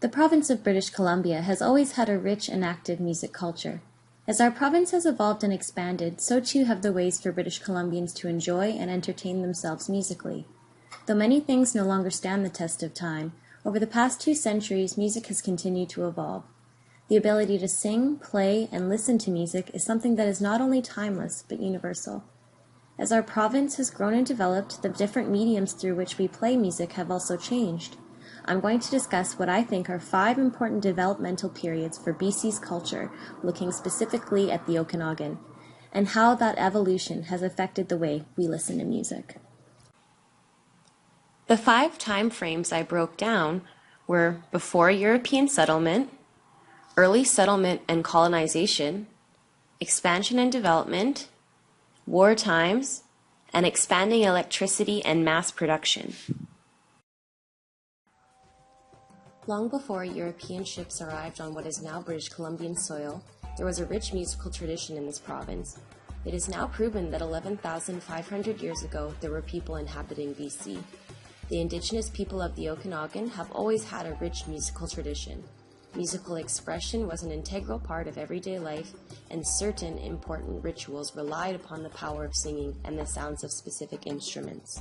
The province of British Columbia has always had a rich and active music culture. As our province has evolved and expanded, so too have the ways for British Columbians to enjoy and entertain themselves musically. Though many things no longer stand the test of time, over the past 2 centuries, music has continued to evolve. The ability to sing, play, and listen to music is something that is not only timeless, but universal. As our province has grown and developed, the different mediums through which we play music have also changed. I'm going to discuss what I think are 5 important developmental periods for BC's culture, looking specifically at the Okanagan, and how that evolution has affected the way we listen to music. The 5 time frames I broke down were before European settlement, early settlement and colonization, expansion and development, war times, and expanding electricity and mass production. Long before European ships arrived on what is now British Columbian soil, there was a rich musical tradition in this province. It is now proven that 11,500 years ago there were people inhabiting BC. The indigenous people of the Okanagan have always had a rich musical tradition. Musical expression was an integral part of everyday life, and certain important rituals relied upon the power of singing and the sounds of specific instruments.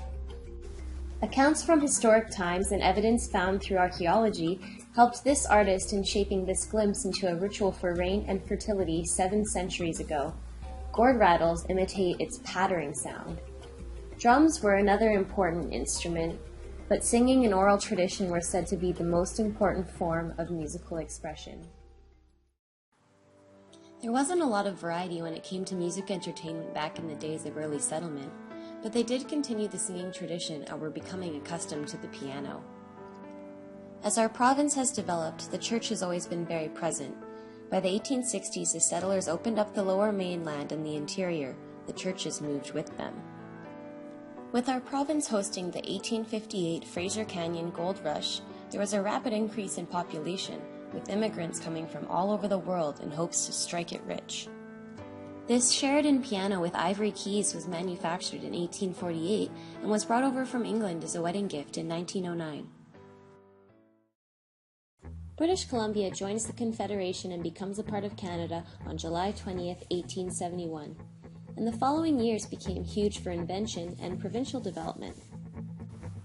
Accounts from historic times and evidence found through archaeology helped this artist in shaping this glimpse into a ritual for rain and fertility 7 centuries ago. Gourd rattles imitate its pattering sound. Drums were another important instrument, but singing and oral tradition were said to be the most important form of musical expression. There wasn't a lot of variety when it came to music entertainment back in the days of early settlement, but they did continue the singing tradition and were becoming accustomed to the piano. As our province has developed, the church has always been very present. By the 1860s, the settlers opened up the lower mainland and the interior. The churches moved with them. With our province hosting the 1858 Fraser Canyon Gold Rush, there was a rapid increase in population, with immigrants coming from all over the world in hopes to strike it rich. This Sheridan piano with ivory keys was manufactured in 1848 and was brought over from England as a wedding gift in 1909. British Columbia joins the Confederation and becomes a part of Canada on July 20th, 1871. And the following years became huge for invention and provincial development.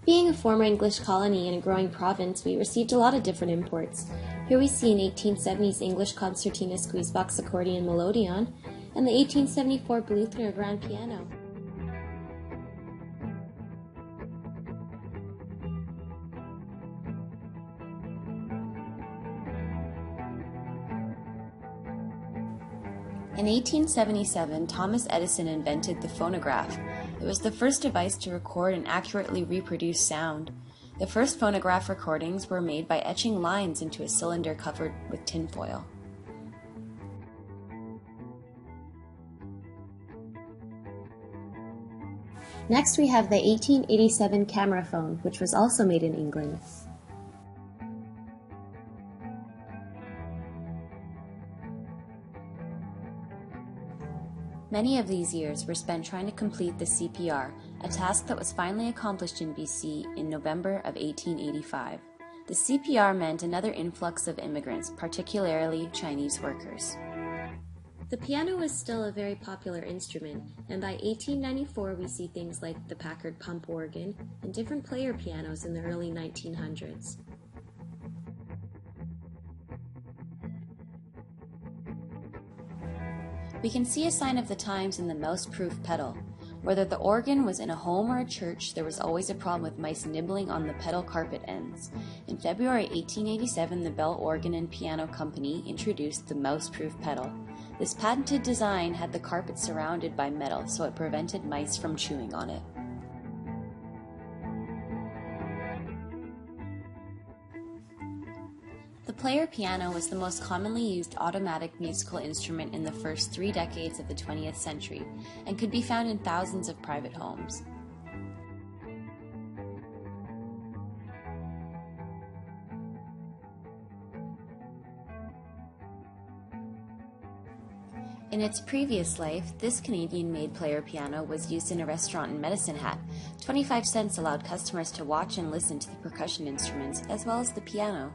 Being a former English colony and a growing province, we received a lot of different imports. Here we see an 1870s English concertina squeeze box accordion melodeon, and the 1874 Bluthner grand piano. In 1877, Thomas Edison invented the phonograph. It was the first device to record and accurately reproduce sound. The first phonograph recordings were made by etching lines into a cylinder covered with tinfoil. Next we have the 1887 camera phone, which was also made in England. Many of these years were spent trying to complete the CPR, a task that was finally accomplished in BC in November of 1885. The CPR meant another influx of immigrants, particularly Chinese workers. The piano was still a very popular instrument, and by 1894 we see things like the Packard pump organ and different player pianos in the early 1900s. We can see a sign of the times in the mouse-proof pedal. Whether the organ was in a home or a church, there was always a problem with mice nibbling on the pedal carpet ends. In February 1887, the Bell Organ and Piano Company introduced the mouse-proof pedal. This patented design had the carpet surrounded by metal, so it prevented mice from chewing on it. The player piano was the most commonly used automatic musical instrument in the first 3 decades of the 20th century and could be found in thousands of private homes. In its previous life, this Canadian-made player piano was used in a restaurant in Medicine Hat. 25 cents allowed customers to watch and listen to the percussion instruments as well as the piano.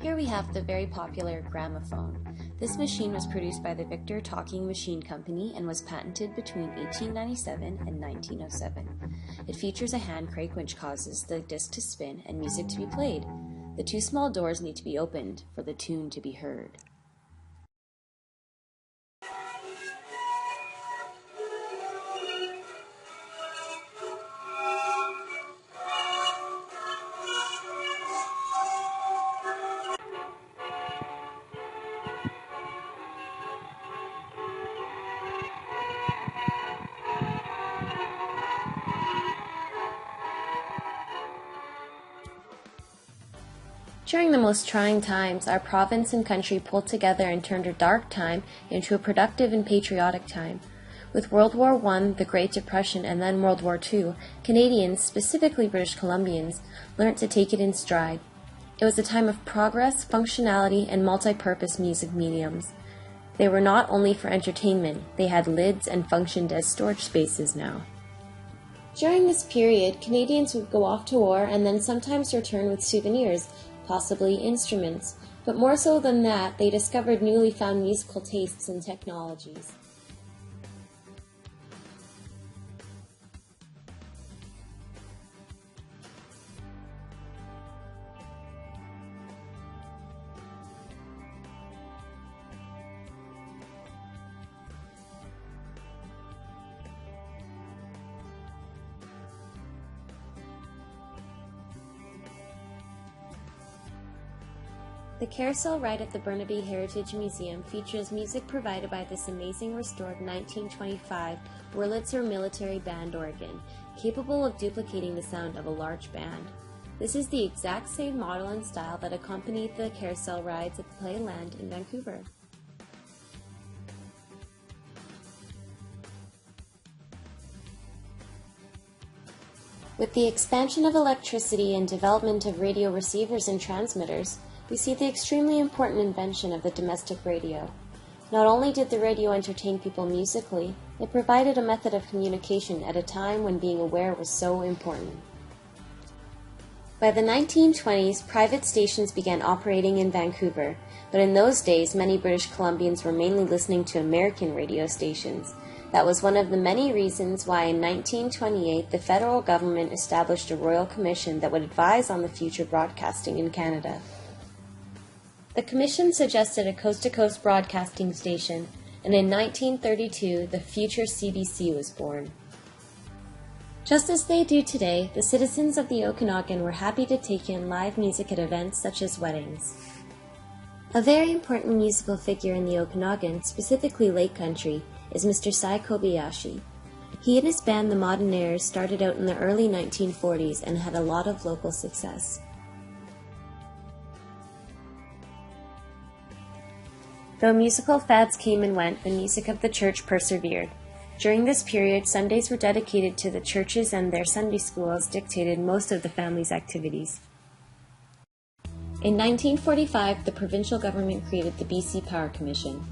Here we have the very popular gramophone. This machine was produced by the Victor Talking Machine Company and was patented between 1897 and 1907. It features a hand crank which causes the disc to spin and music to be played. The two small doors need to be opened for the tune to be heard. During the most trying times, our province and country pulled together and turned a dark time into a productive and patriotic time. With World War I, the Great Depression, and then World War II, Canadians, specifically British Columbians, learnt to take it in stride. It was a time of progress, functionality, and multi-purpose music mediums. They were not only for entertainment, they had lids and functioned as storage spaces now. During this period, Canadians would go off to war and then sometimes return with souvenirs, possibly instruments, but more so than that, they discovered newly found musical tastes and technologies. The carousel ride at the Burnaby Heritage Museum features music provided by this amazing restored 1925 Wurlitzer military band organ, capable of duplicating the sound of a large band. This is the exact same model and style that accompanied the carousel rides at the Playland in Vancouver. With the expansion of electricity and development of radio receivers and transmitters, we see the extremely important invention of the domestic radio. Not only did the radio entertain people musically, it provided a method of communication at a time when being aware was so important. By the 1920s, private stations began operating in Vancouver, but in those days many British Columbians were mainly listening to American radio stations. That was one of the many reasons why in 1928 the federal government established a royal commission that would advise on the future broadcasting in Canada. The commission suggested a coast-to-coast broadcasting station, and in 1932 the future CBC was born. Just as they do today, the citizens of the Okanagan were happy to take in live music at events such as weddings. A very important musical figure in the Okanagan, specifically Lake Country, is Mr. Sai Kobayashi. He and his band the Modernaires started out in the early 1940s and had a lot of local success. Though musical fads came and went, the music of the church persevered. During this period, Sundays were dedicated to the churches and their Sunday schools dictated most of the family's activities. In 1945, the provincial government created the BC Power Commission.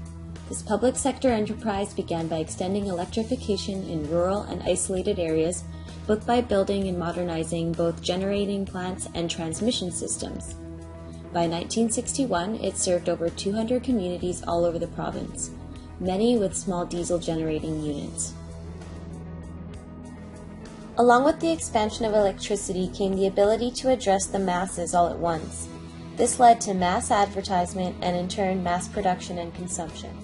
This public sector enterprise began by extending electrification in rural and isolated areas, both by building and modernizing both generating plants and transmission systems. By 1961, it served over 200 communities all over the province, many with small diesel generating units. Along with the expansion of electricity came the ability to address the masses all at once. This led to mass advertisement and in turn mass production and consumption.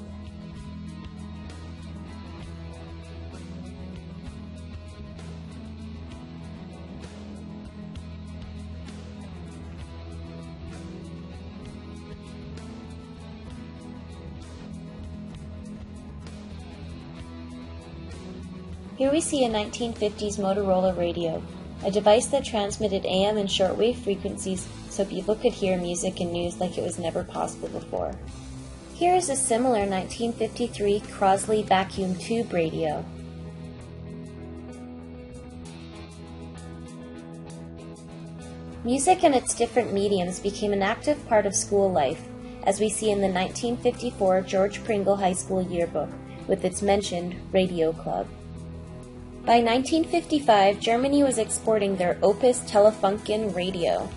Here we see a 1950s Motorola radio, a device that transmitted AM and shortwave frequencies so people could hear music and news like it was never possible before. Here is a similar 1953 Crosley vacuum tube radio. Music and its different mediums became an active part of school life, as we see in the 1954 George Pringle High School yearbook, with its mentioned Radio Club. By 1955, Germany was exporting their Opus Telefunken radio.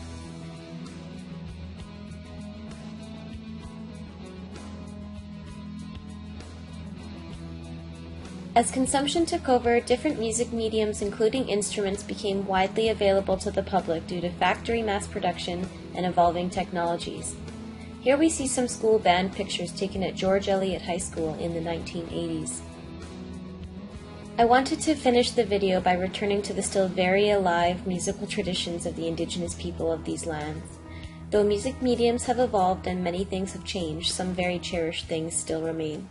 As consumption took over, different music mediums, including instruments, became widely available to the public due to factory mass production and evolving technologies. Here we see some school band pictures taken at George Eliot High School in the 1980s. I wanted to finish the video by returning to the still very alive musical traditions of the indigenous people of these lands. Though music mediums have evolved and many things have changed, some very cherished things still remain.